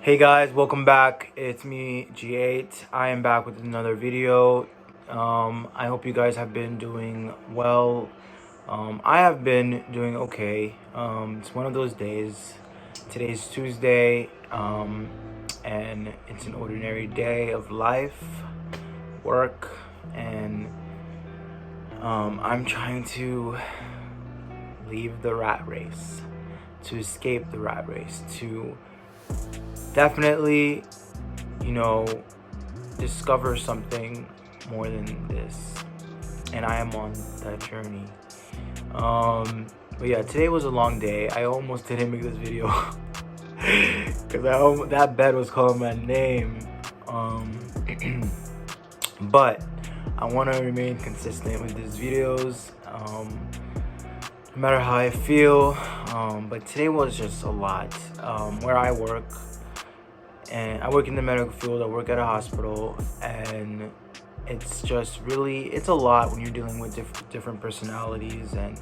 Hey guys, welcome back. It's me, G8. I am back with another video. I hope you guys have been doing well. I have been doing okay. It's one of those days. Today's Tuesday, and it's an ordinary day of life, work, and I'm trying to leave the rat race, to escape the rat race, to definitely, discover something more than this. And I am on that journey. But yeah, today was a long day. I almost didn't make this video because that bed was calling my name. But I want to remain consistent with these videos, no matter how I feel. But today was just a lot. Where I work, and I work in the medical field, I work at a hospital, and it's just really, it's a lot when you're dealing with different personalities and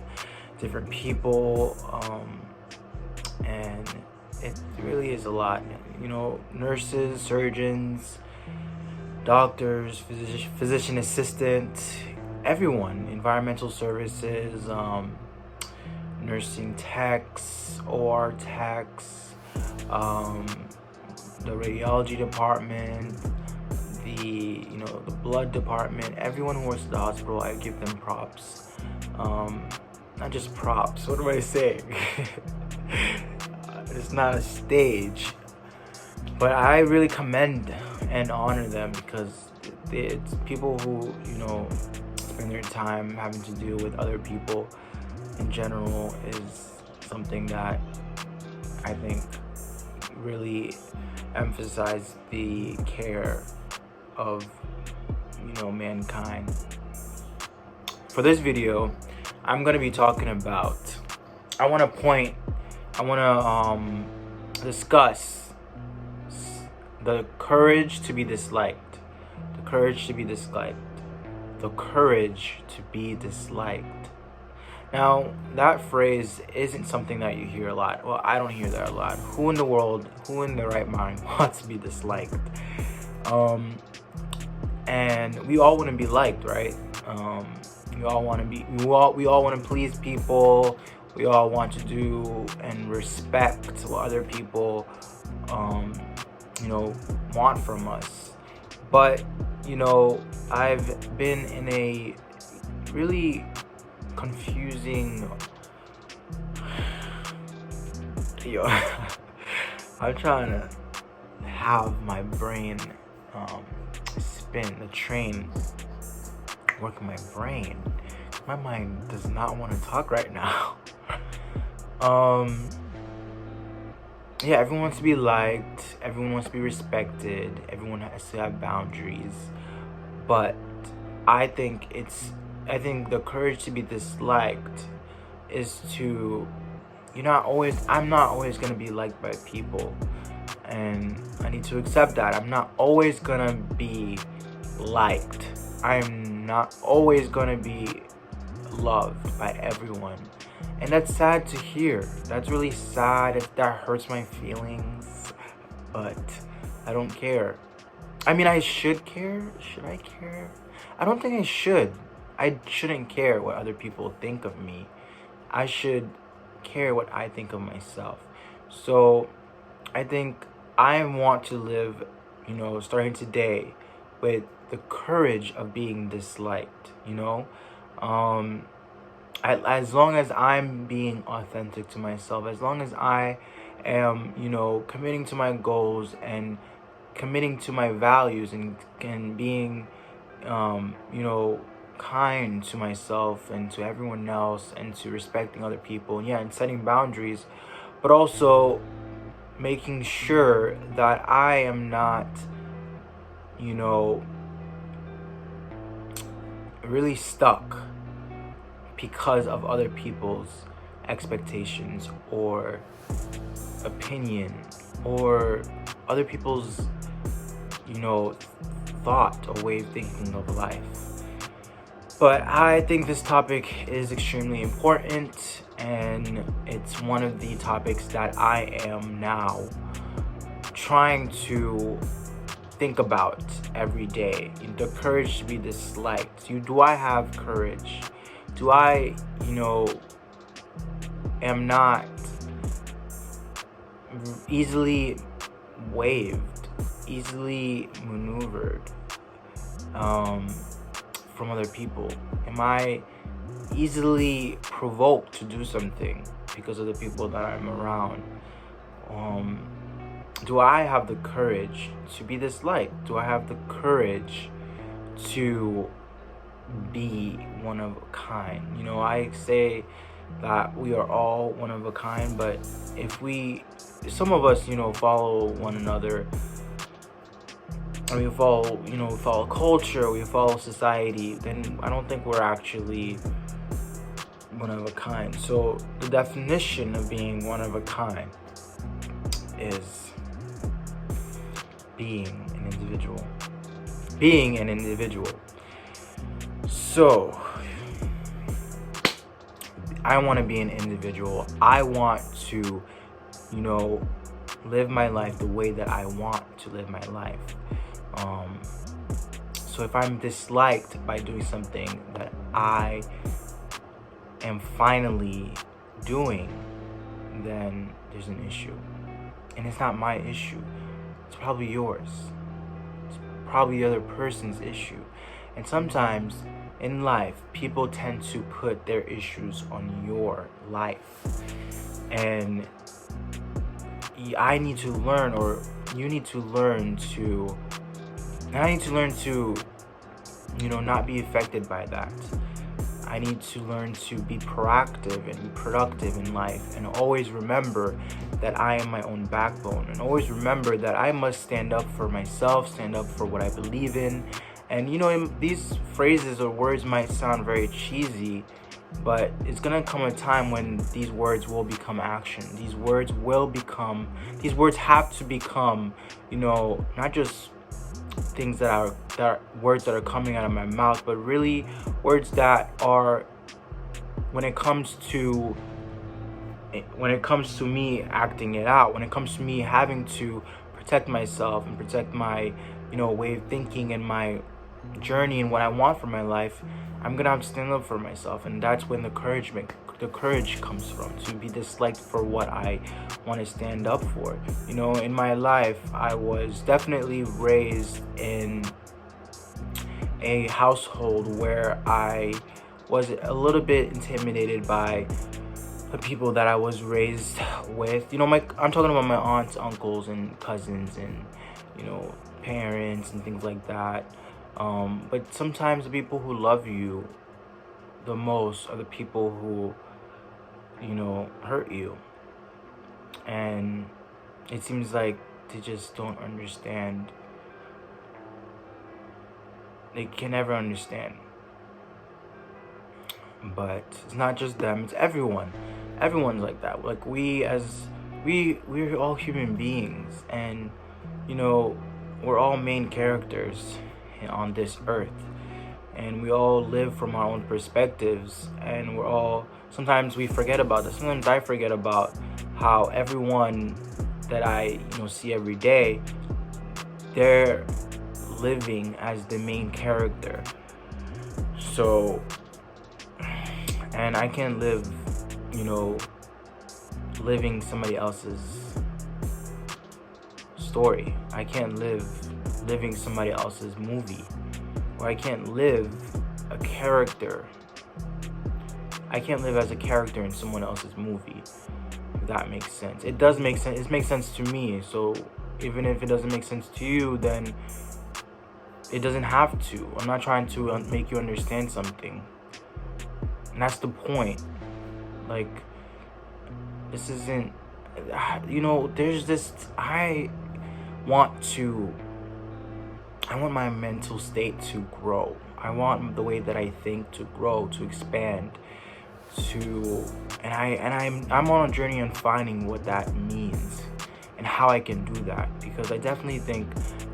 different people, and it really is a lot. Nurses, surgeons, doctors, physician assistant, everyone, environmental services, nursing techs, OR techs, the radiology department, the blood department, everyone who works at the hospital, I give them props. Not just props, what am I saying? It's not a stage, but I really commend and honor them, because it's people who spend their time having to deal with other people in general is something that I think really emphasize the care of mankind. For this video, I'm gonna be talking about, I want to discuss the courage to be disliked. The courage to be disliked. The courage to be disliked. Now, that phrase isn't something that you hear a lot. Well, I don't hear that a lot. Who in the world, who in their right mind wants to be disliked? And we all want to be liked, right? We all want to please people. We all want to do and respect what other people, want from us. But, I've been in a really confusing, I'm trying to have my brain spin, the train work in my brain. My mind does not want to talk right now. Yeah, everyone wants to be liked, everyone wants to be respected, everyone has to have boundaries, but I think the courage to be disliked is to, I'm not always going to be liked by people, and I need to accept that. I'm not always going to be liked. I'm not always going to be loved by everyone. And that's sad to hear. That's really sad. That hurts my feelings, but I don't care. I mean, I should care. Should I care? I don't think I should. I shouldn't care what other people think of me. I should care what I think of myself. So I think I want to live, starting today, with the courage of being disliked, as long as I'm being authentic to myself, as long as I am, committing to my goals and committing to my values, and being, kind to myself and to everyone else, and to respecting other people, and setting boundaries, but also making sure that I am not, really stuck because of other people's expectations or opinion, or other people's, thought or way of thinking of life. But I think this topic is extremely important, and it's one of the topics that I am now trying to think about every day. The courage to be disliked. Do I have courage? Do I, am not easily waved, easily maneuvered from other people? Am I easily provoked to do something because of the people that I'm around? Do I have the courage to be disliked? Do I have the courage to be one of a kind? I say that we are all one of a kind, but if some of us, follow one another, and we follow culture, we follow society, then I don't think we're actually one of a kind. So the definition of being one of a kind is being an individual. So I want to be an individual. I want to, live my life the way that I want to live my life. So if I'm disliked by doing something that I am finally doing, then there's an issue. And it's not my issue. It's probably yours. It's probably the other person's issue. And sometimes in life, people tend to put their issues on your life. And I need to learn, or you need to learn to, and I need to learn to, not be affected by that. I need to learn to be proactive and be productive in life, and always remember that I am my own backbone, and always remember that I must stand up for myself, stand up for what I believe in. And these phrases or words might sound very cheesy, but it's gonna come a time when these words will become action. These words have to become, not just things that are words that are coming out of my mouth, but really words that are, when it comes to me acting it out, when it comes to me having to protect myself and protect my way of thinking and my journey and what I want for my life, I'm gonna have to stand up for myself. And that's when the courage comes from, to be disliked for what I want to stand up for. In my life, I was definitely raised in a household where I was a little bit intimidated by the people that I was raised with. I'm talking about my aunts, uncles, and cousins, and parents and things like that. But sometimes the people who love you the most are the people who hurt you, and it seems like they just don't understand. They can never understand. But it's not just them, it's everyone. Everyone's like that. Like we're all human beings, and we're all main characters on this earth, and we all live from our own perspectives, and sometimes we forget about this. Sometimes I forget about how everyone that I see every day, they're living as the main character. So, and I can't live living somebody else's story. I can't live living somebody else's movie, or I can't live a character. I can't live as a character in someone else's movie, if that makes sense. It does make sense. It makes sense to me. So even if it doesn't make sense to you, then it doesn't have to. I'm not trying to make you understand something. And that's the point. Like, this isn't, there's this, I want my mental state to grow. I want the way that I think to grow, to expand, I'm on a journey on finding what that means and how I can do that, because I definitely think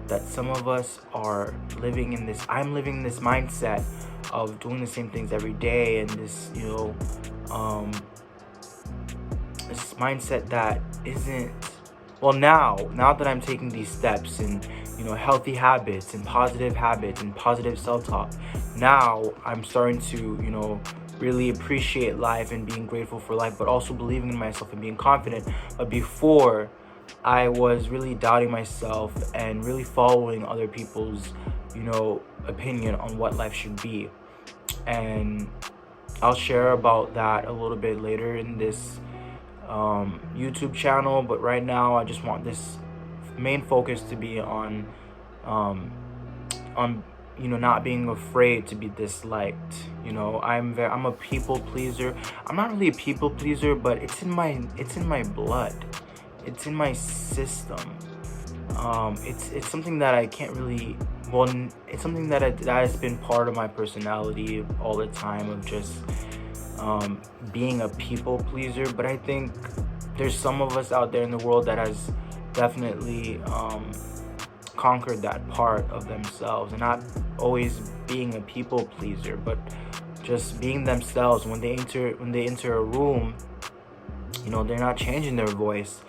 that some of us are living in this, I'm living in this mindset of doing the same things every day, and this, this mindset that isn't well, now that I'm taking these steps and, you know, healthy habits and positive self-talk, now I'm starting to, you know, really appreciate life and being grateful for life, but also believing in myself and being confident. But before, I was really doubting myself and really following other people's, you know, opinion on what life should be. And I'll share about that a little bit later in this YouTube channel, but right now I just want this main focus to be on you know, not being afraid to be disliked. You know, I'm a people pleaser. I'm not really a people pleaser, but it's in my blood. It's in my system. It's something that I can't really, well, it's something that has been part of my personality all the time, of just being a people pleaser. But I think there's some of us out there in the world that has definitely conquered that part of themselves, and not always being a people pleaser, but just being themselves. When they enter a room, you know, they're not changing their voice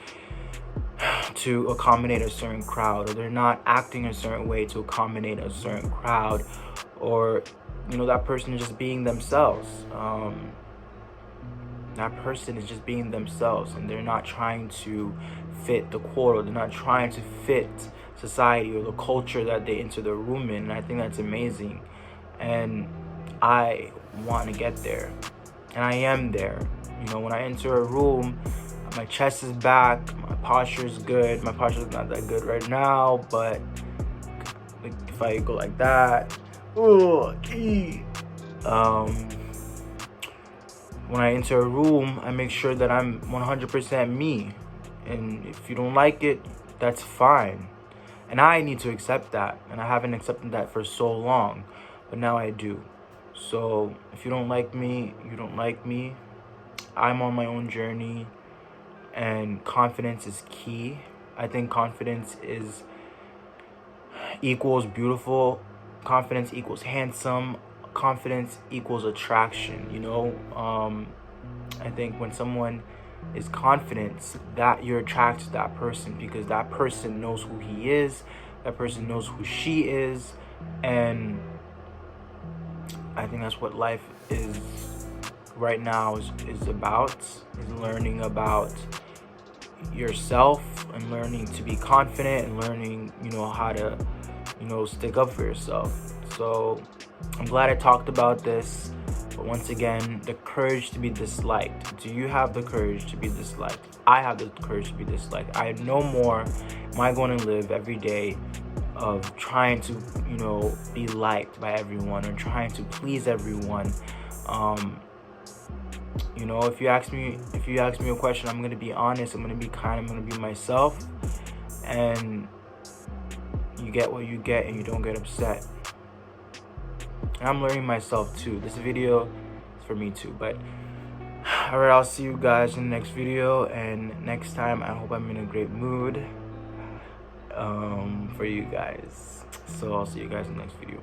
to accommodate a certain crowd, or they're not acting a certain way to accommodate a certain crowd, or, you know, that person is just being themselves. That person is just being themselves, and they're not trying to fit the quota. They're not trying to fit society or the culture that they enter the room in. And I think that's amazing, and I want to get there, and I am there. You know, when I enter a room, my chest is back, my posture is good. My posture is not that good right now, but like if I go like that, when I enter a room, I make sure that I'm 100% me. And if you don't like it, that's fine. And I need to accept that. And I haven't accepted that for so long, but now I do. So if you don't like me, you don't like me. I'm on my own journey, and confidence is key. I think confidence equals beautiful. Confidence equals handsome. Confidence equals attraction. You know, I think when someone is confident, that you're attracted to that person, because that person knows who he is, that person knows who she is. And I think that's what life is right now, is about, is learning about yourself, and learning to be confident, and learning, you know, how to, you know, stick up for yourself. So I'm glad I talked about this. But once again, the courage to be disliked. Do you have the courage to be disliked? I have the courage to be disliked. I no more am I going to live every day of trying to, you know, be liked by everyone, or trying to please everyone. You know, if you ask me a question, I'm gonna be honest, I'm gonna be kind, I'm gonna be myself, and you get what you get, and you don't get upset. And I'm learning myself too. This video is for me too. But alright, I'll see you guys in the next video, and next time I hope I'm in a great mood for you guys. So I'll see you guys in the next video.